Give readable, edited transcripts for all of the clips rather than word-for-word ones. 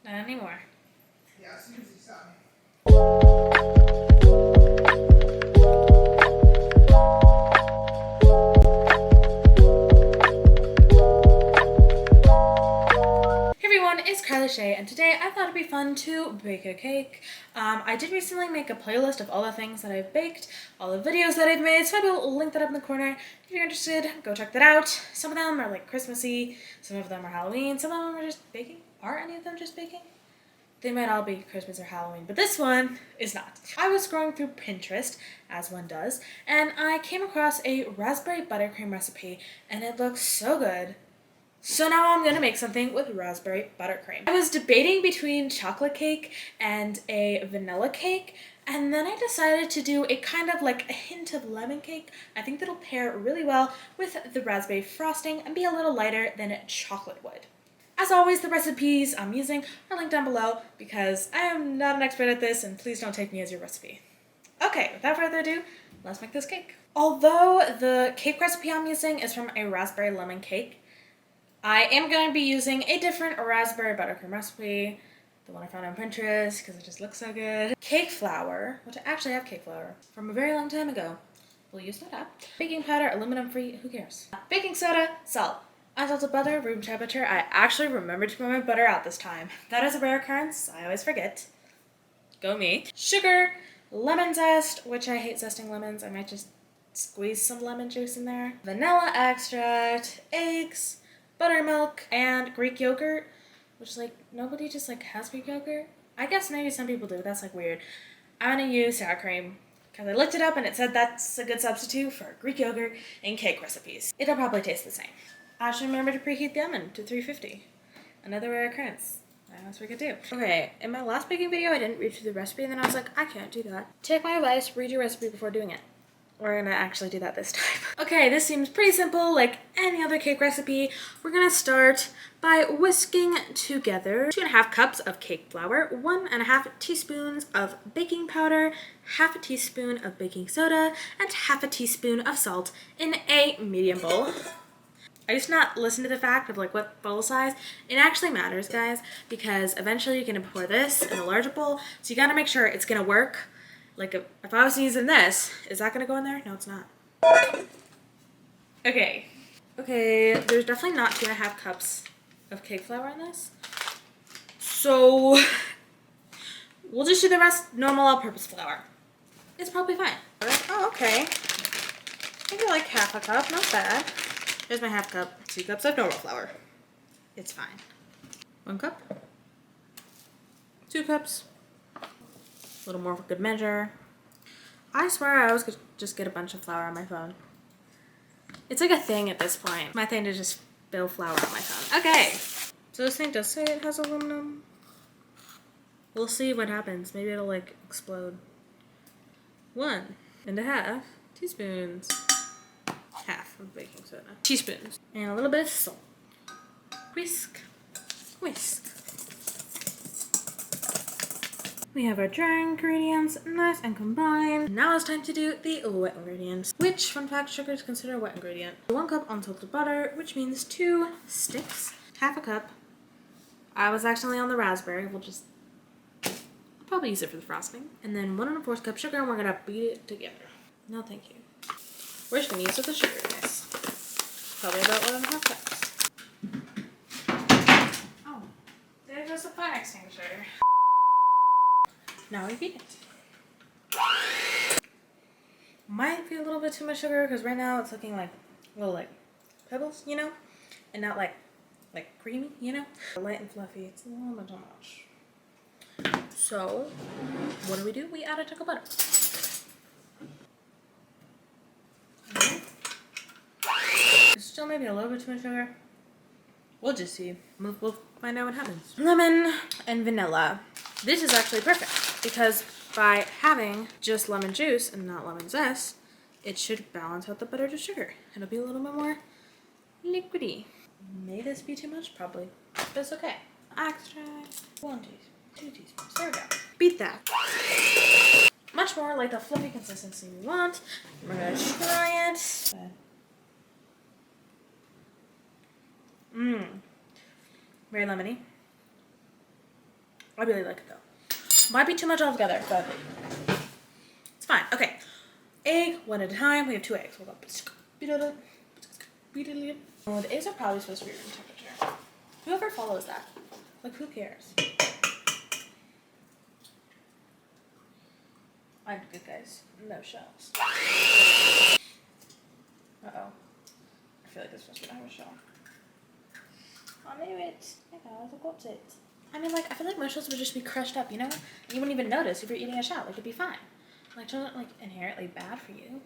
Not anymore. Yeah, as soon as he saw me. Hey everyone, it's Kylie Shay, and today I thought it'd be fun to bake a cake. I did recently make a playlist of all the things that I've baked, all the videos that I've made, so I will link that up in the corner. If you're interested, go check that out. Some of them are like Christmassy, some of them are Halloween, some of them are just baking. Are any of them just baking? They might all be Christmas or Halloween, but this one is not. I was scrolling through Pinterest, as one does, and I came across a raspberry buttercream recipe, and it looks so good. So now I'm gonna make something with raspberry buttercream. I was debating between chocolate cake and a vanilla cake, and then I decided to do a kind of like a hint of lemon cake. I think that'll pair really well with the raspberry frosting and be a little lighter than chocolate would. As always, the recipes I'm using are linked down below because I am not an expert at this, and please don't take me as your recipe. Okay, without further ado, let's make this cake. Although the cake recipe I'm using is from a raspberry lemon cake, I am going to be using a different raspberry buttercream recipe, the one I found on Pinterest because it just looks so good. Cake flour, which I actually have cake flour from a very long time ago. We'll use that up. Baking powder, aluminum free, who cares? Baking soda, salt. Unsalted butter, room temperature. I actually remembered to put my butter out this time. That is a rare occurrence. I always forget. Go me. Sugar, lemon zest, which I hate zesting lemons. I might just squeeze some lemon juice in there. Vanilla extract, eggs, buttermilk, and Greek yogurt, which like nobody just like has Greek yogurt. I guess maybe some people do. That's like weird. I'm gonna use sour cream because I looked it up and it said that's a good substitute for Greek yogurt in cake recipes. It'll probably taste the same. I should remember to preheat the oven to 350. Another rare occurrence. I almost forget to. Okay, in my last baking video, I didn't read through the recipe, and then I was like, I can't do that. Take my advice, read your recipe before doing it. We're gonna actually do that this time. Okay, this seems pretty simple, like any other cake recipe. We're gonna start by whisking together 2.5 cups of cake flour, 1.5 teaspoons of baking powder, half a teaspoon of baking soda, and half a teaspoon of salt in a medium bowl. I used to not listen to the fact of like what bowl size. It actually matters, guys, because eventually you're gonna pour this in a larger bowl, so you gotta make sure it's gonna work. Like if I was using this, is that gonna go in there? No, it's not. Okay, there's definitely not 2.5 cups of cake flour in this. So we'll just do the rest normal all-purpose flour. It's probably fine. Oh, okay. Maybe like half a cup, not bad. Here's my half cup. 2 cups of normal flour. It's fine. 1 cup. 2 cups. A little more for good measure. I swear I always could just get a bunch of flour on my phone. It's like a thing at this point. My thing to just fill flour on my phone. Okay. So this thing does say it has aluminum. We'll see what happens. Maybe it'll like explode. 1.5 teaspoons. Half of baking soda. Teaspoons. And a little bit of salt. Whisk. Whisk. We have our dry ingredients nice and combined. Now it's time to do the wet ingredients, which, fun fact, sugar is considered a wet ingredient. 1 cup unsalted butter, which means 2 sticks. Half a cup. I was actually on the raspberry. I'll probably use it for the frosting. And then 1 1/4 cup sugar, and we're gonna beat it together. No, thank you. We're just gonna use it the sugar, guys. Probably about 1.5 cups. Oh, there goes the fire extinguisher. Now we beat it. Might be a little bit too much sugar because right now it's looking like little like pebbles, you know, and not like creamy, you know. Light and fluffy. It's a little bit too much. So what do? We add a chunk of butter. Still maybe a little bit too much sugar. We'll just see. We'll find out what happens. Lemon and vanilla. This is actually perfect because by having just lemon juice and not lemon zest, it should balance out the butter to sugar. It'll be a little bit more liquidy. May this be too much? Probably. But it's okay. Extract. 1 teaspoon. 2 teaspoons. There we go. Beat that. Much more like the fluffy consistency we want. We're gonna try it. Very lemony. I really like it though. Might be too much altogether, but it's fine. Okay. Egg, one at a time. We have 2 eggs. We'll go. Oh, the eggs are probably supposed to be room temperature. Whoever follows that. Like, who cares? I'm good, guys. No shells. Uh-oh. I feel like this one's gonna have a shell. I knew it. I got it. I mean, like, I feel like most shells would just be crushed up, you know? You wouldn't even notice if you're eating a shell. Like, it'd be fine. Like, shells aren't, like, inherently bad for you.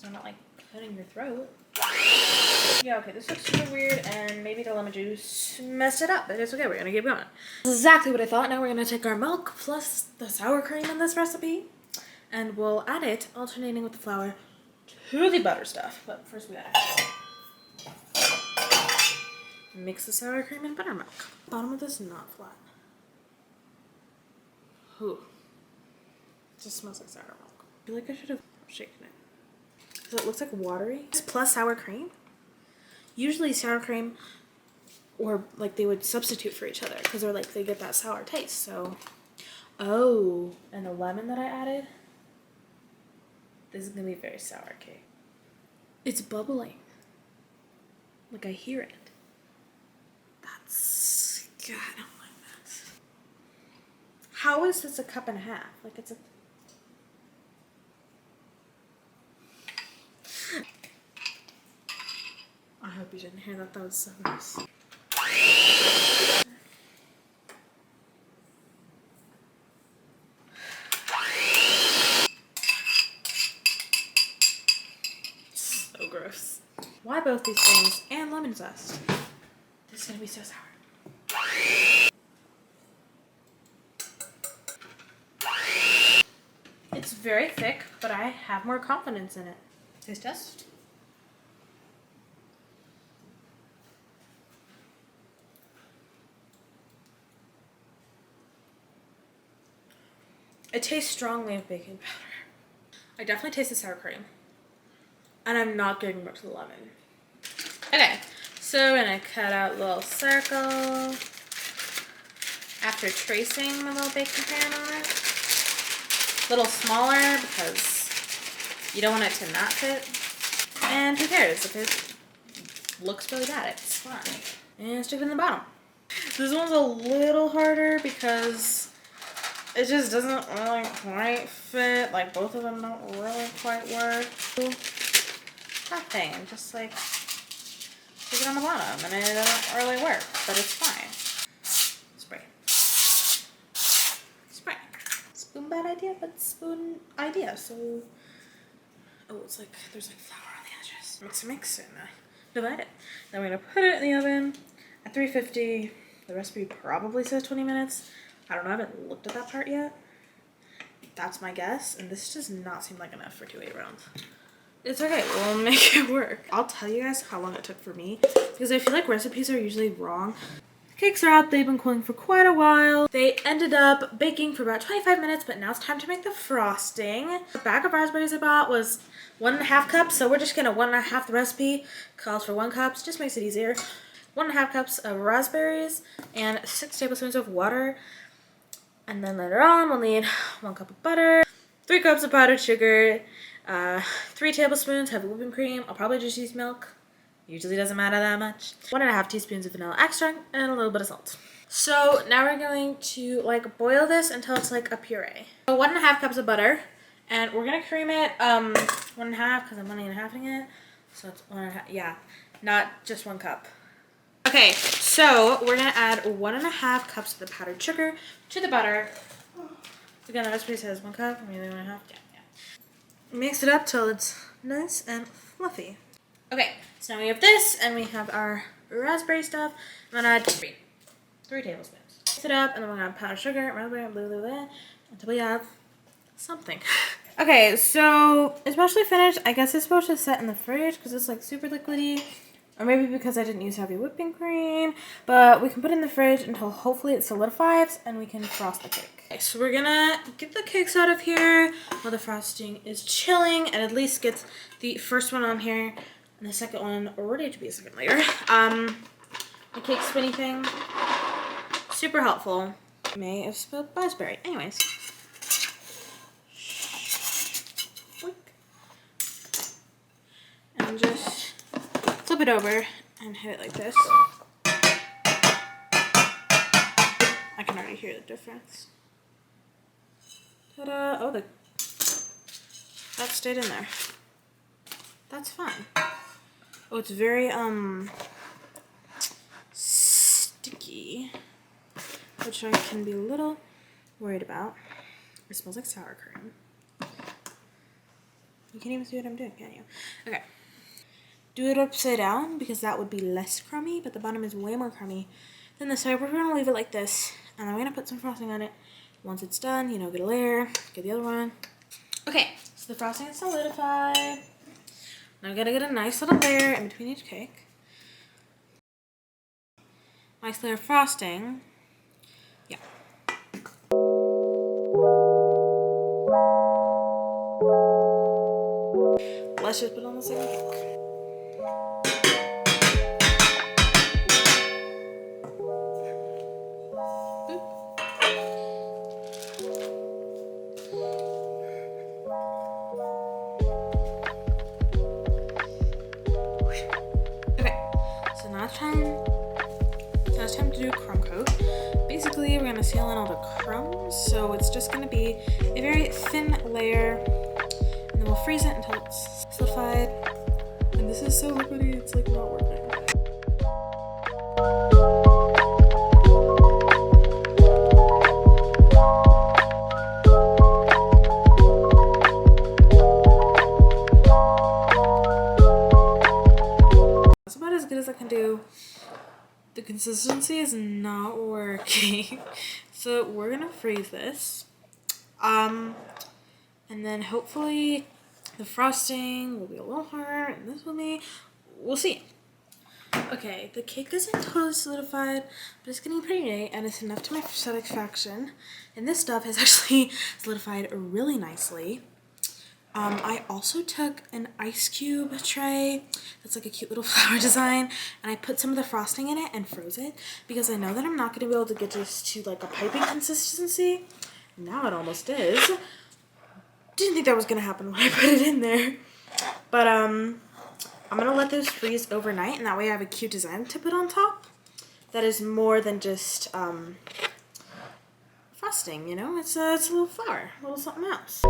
They're not, like, cutting your throat. Yeah, okay, this looks super weird, and maybe the lemon juice messed it up, but it's okay, we're gonna keep going. This is exactly what I thought. Now we're gonna take our milk plus the sour cream in this recipe, and we'll add it, alternating with the flour, to the butter stuff. But first we gotta mix the sour cream and buttermilk. The bottom of this is not flat. Ooh. It just smells like sour milk. I feel like I should have shaken it. So it looks like watery. Plus sour cream. Usually sour cream, or like they would substitute for each other because they're like they get that sour taste. So, oh, and the lemon that I added. This is gonna be very sour cake. It's bubbling. Like I hear it. That's God. I don't like that. How is this a cup and a half? Like it's a. I hope you didn't hear that. That was so nice. So gross. Why both these things and lemon zest? This is gonna be so sour. It's very thick, but I have more confidence in it. Taste test. It tastes strongly of baking powder. I definitely taste the sour cream. And I'm not getting much of the lemon. Okay, so we're gonna cut out a little circle after tracing the little baking pan on it. A little smaller because you don't want it to not fit. And who cares if it looks really bad, it's fine. And stick it in the bottom. This one's a little harder because it just doesn't really quite fit. Like both of them don't really quite work. Nothing, just like stick it on the bottom and it doesn't really work, but it's fine. Spray. Spray. Spoon bad idea, but spoon idea. So, oh, it's like there's like flour on the edges. Mix and divide it. Then we're gonna put it in the oven at 350. The recipe probably says 20 minutes. I don't know, I haven't looked at that part yet. That's my guess, and this does not seem like enough for 2 8-rounds. It's okay, we'll make it work. I'll tell you guys how long it took for me, because I feel like recipes are usually wrong. Cakes are out, they've been cooling for quite a while. They ended up baking for about 25 minutes, but now it's time to make the frosting. The bag of raspberries I bought was 1.5 cups, so we're just gonna 1.5 the recipe. Calls for 1 cup, just makes it easier. 1.5 cups of raspberries and 6 tablespoons of water. And then later on, we'll need 1 cup of butter, 3 cups of powdered sugar, 3 tablespoons heavy whipping cream. I'll probably just use milk. Usually doesn't matter that much. 1.5 teaspoons of vanilla extract and a little bit of salt. So now we're going to like boil this until it's like a puree. So 1.5 cups of butter, and we're gonna cream it 1.5 because I'm only halving it. So it's 1.5. Yeah, not just 1 cup. Okay, so we're gonna add 1.5 cups of the powdered sugar to the butter. Again, the recipe says 1 cup, maybe 1.5. Yeah. Mix it up till it's nice and fluffy. Okay, so now we have this, and we have our raspberry stuff. I'm gonna add 3 tablespoons. Mix it up, and then we're gonna add powdered sugar, raspberry, until we have something. Okay, so it's mostly finished. I guess it's supposed to set in the fridge because it's like super liquidy. Or maybe because I didn't use heavy whipping cream. But we can put it in the fridge until hopefully it solidifies and we can frost the cake. Okay, so we're gonna get the cakes out of here while the frosting is chilling and at least get the first one on here and the second one ready to be a second later. The cake spinny thing. super helpful. May have spilled raspberry. Anyways. And just flip it over and hit it like this. I can already hear the difference. Ta-da! Oh, that stayed in there. That's fine. Oh, it's very sticky, which I can be a little worried about. It smells like sour cream. You can't even see what I'm doing, can you? Okay. Do it upside down because that would be less crummy, but the bottom is way more crummy than this. So we're gonna leave it like this, and then we're gonna put some frosting on it. Once it's done, you know, get a layer, get the other one. Okay, so the frosting is solidified. Now I gotta get a nice little layer in between each cake. Nice layer of frosting. Yeah. Let's just put it on the second cake. Now it's time to do a crumb coat. Basically, we're gonna seal in all the crumbs, so it's just gonna be a very thin layer, and then we'll freeze it until it's solidified. And this is so liquidy, it's like not working. That's about as good as I can do. The consistency is not working. So we're gonna freeze this. And then hopefully the frosting will be a little harder and this will be, we'll see. Okay, the cake isn't totally solidified, but it's getting pretty neat and it's enough to my satisfaction. And this stuff has actually solidified really nicely. I also took an ice cube tray that's like a cute little flower design, and I put some of the frosting in it and froze it because I know that I'm not going to be able to get this to like a piping consistency. Now it almost is. Didn't think that was going to happen when I put it in there. But I'm going to let those freeze overnight, and that way I have a cute design to put on top that is more than just frosting, you know? It's a little flower, a little something else.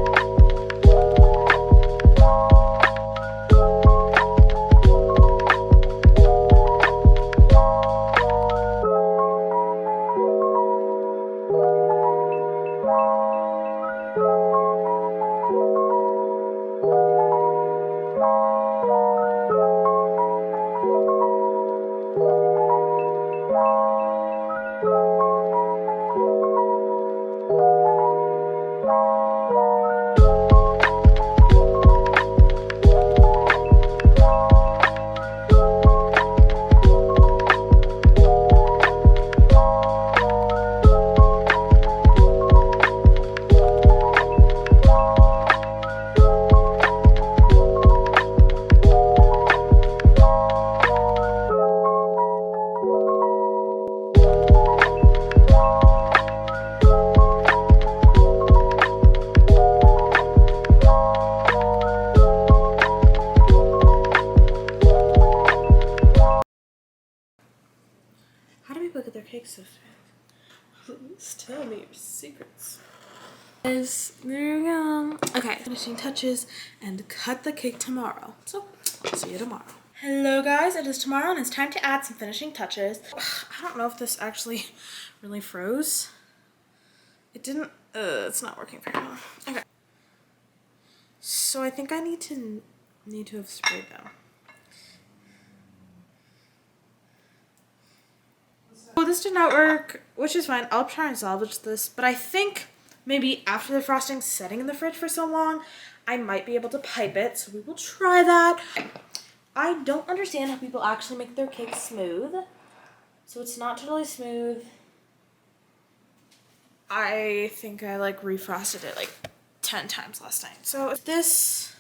Look at their cake so fast. Please tell me your secrets. Guys, there we go. Okay, finishing touches and cut the cake tomorrow. So, I'll see you tomorrow. Hello guys, it is tomorrow and it's time to add some finishing touches. I don't know if this actually really froze. It didn't, it's not working very well. Okay. So I think I need to have sprayed them. Well, this did not work, which is fine. I'll try and salvage this, but I think maybe after the frosting setting in the fridge for so long, I might be able to pipe it, so we will try that. I don't understand how people actually make their cake smooth, so it's not totally smooth. I think I like refrosted it like 10 times last night. So if this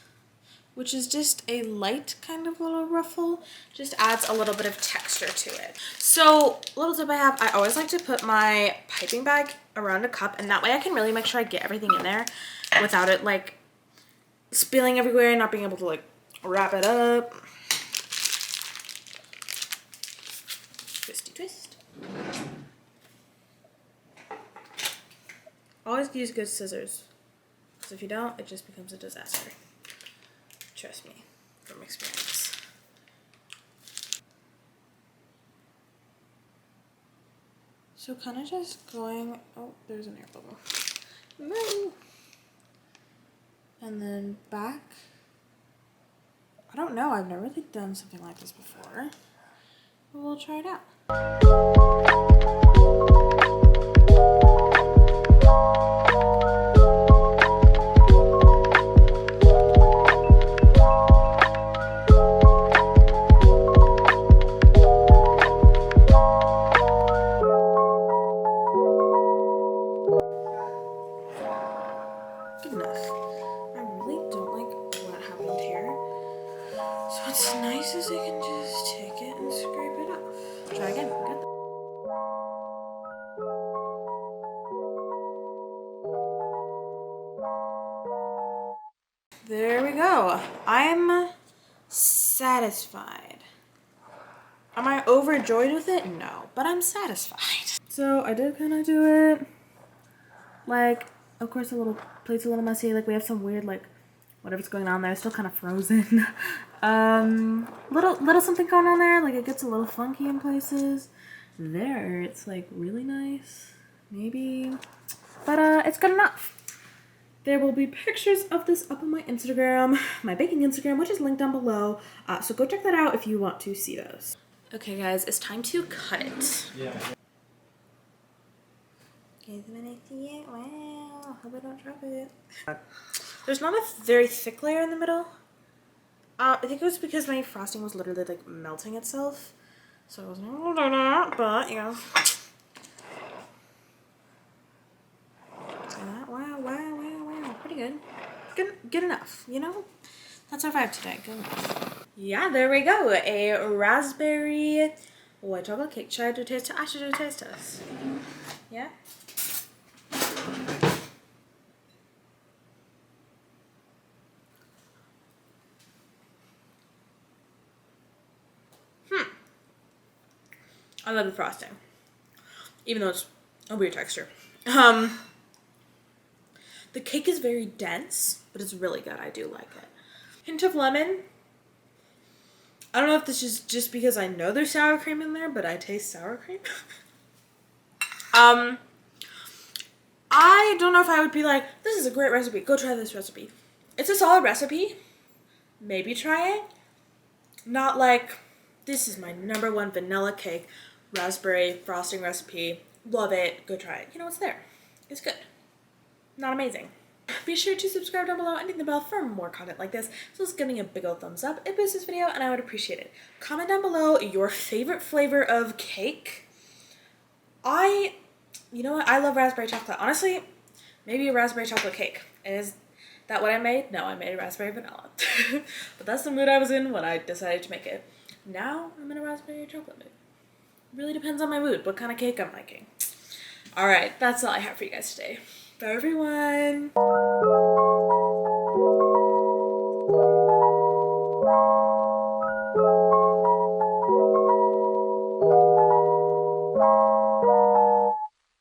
which is just a light kind of little ruffle. Just adds a little bit of texture to it. So little tip I have, I always like to put my piping bag around a cup, and that way I can really make sure I get everything in there without it like spilling everywhere and not being able to like wrap it up. Twisty twist. Always use good scissors, because if you don't, it just becomes a disaster. Trust me, from experience. So kind of just going, oh, there's an air bubble. No. And then back. I don't know, I've never really done something like this before. But we'll try it out. Good enough. I really don't like what happened here. So what's nice is I can just take it and scrape it off. Try again. Good. There we go. I'm satisfied. Am I overjoyed with it? No, but I'm satisfied. So I did kind of do it. Like, of course, the little plate's a little messy. Like, we have some weird, like, whatever's going on there. It's still kind of frozen. Little something going on there. Like, it gets a little funky in places. There, it's, like, really nice. Maybe. But, it's good enough. There will be pictures of this up on my Instagram, my baking Instagram, which is linked down below. So go check that out if you want to see those. Okay, guys, it's time to cut it. Yeah. Guys, when I see it, wow, hope I don't drop it. There's not a very thick layer in the middle. I think it was because my frosting was literally like melting itself. So I wasn't able to do that, but you know. Wow, wow, wow, wow. Pretty good. Good enough, you know? That's our vibe today. Good enough. Yeah, there we go. A raspberry white chocolate cake. Should I do a taste test? I should do a taste test. Yeah? I love the frosting, even though it's a weird texture. The cake is very dense, but it's really good. I do like it. Hint of lemon. I don't know if this is just because I know there's sour cream in there, but I taste sour cream. I don't know if I would be like, this is a great recipe. Go try this recipe. It's a solid recipe. Maybe try it. Not like, this is my #1 vanilla cake, raspberry frosting recipe. Love it. Go try it. You know, it's there. It's good. Not amazing. Be sure to subscribe down below and hit the bell for more content like this. So just give me a big old thumbs up. It boosts this video and I would appreciate it. Comment down below your favorite flavor of cake. You know what? I love raspberry chocolate. Honestly, maybe a raspberry chocolate cake. Is that what I made? No, I made a raspberry vanilla. But that's the mood I was in when I decided to make it. Now I'm in a raspberry chocolate mood. Really depends on my mood, what kind of cake I'm liking. Alright, that's all I have for you guys today. Bye everyone!